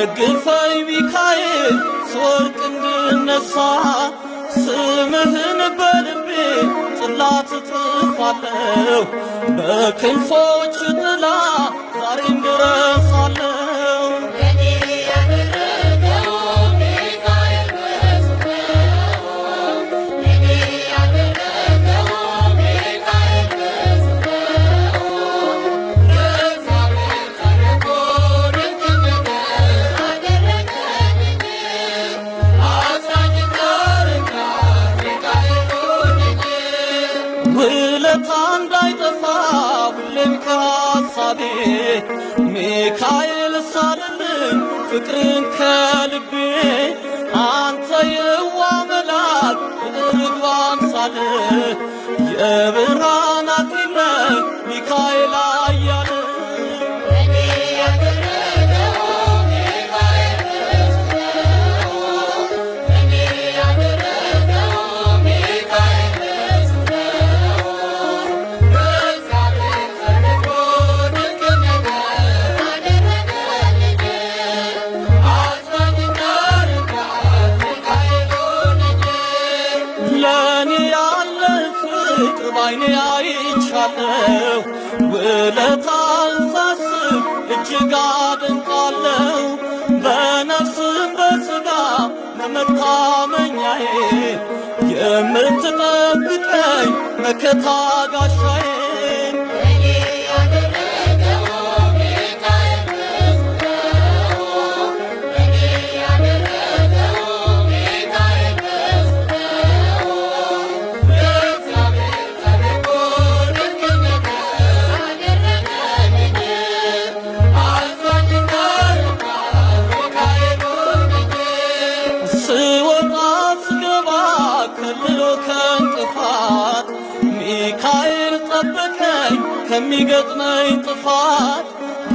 ደግፈኝ ሚካኤል ስወድቅ እንድነሳ ስምህን በልቤ ጽላት እጽፋለሁ በክንፎች ጥላ ዛሬም ድረሳለሁ። ውለታ እንዳይጠፋ ሁሌም ከሐሳቤ ሚካኤል ሳልልኝ ፍቅርን ከልቤ አንተ የዋህ መልአክ ርግብ አምሳል የብርሃን አክሊል ነህ ሚካኤል ኃያል ለኔ ያለ ፍቅር ባይኔ አይቻለሁ ውለታን ሳስብ እጅግ አደንቃለሁ በነፍስም በሥጋ መታመኛዬ የምትጠብቀኝ መከታ ጋሻዬ ስወጣ ስገባ ከልሎ ከእንቅፋት ሚካኤል ጠበቀኝ ከሚገጥመኝ ጥፋት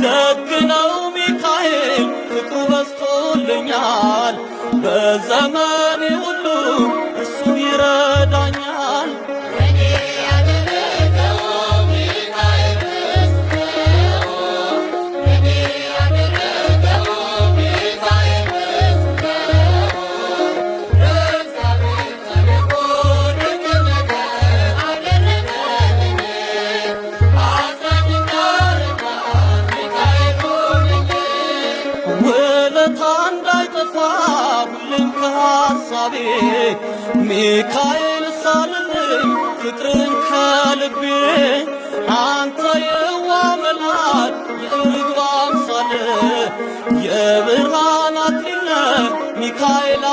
ደግ ነው ሚካኤል ፍቅሩ በዝቶልኛል በዘመኔ ሁሉ እሱ ይረዳኛል። ውለታ እንዳይጠፋ ሁሌም ከሐሳቤ ሚካኤል ሳልልኝ ፍቅርን ከልቤ አንተ የዋህ መልአክ የርግብ አምሳል የብርሃን አክሊል ነህ ሚካኤል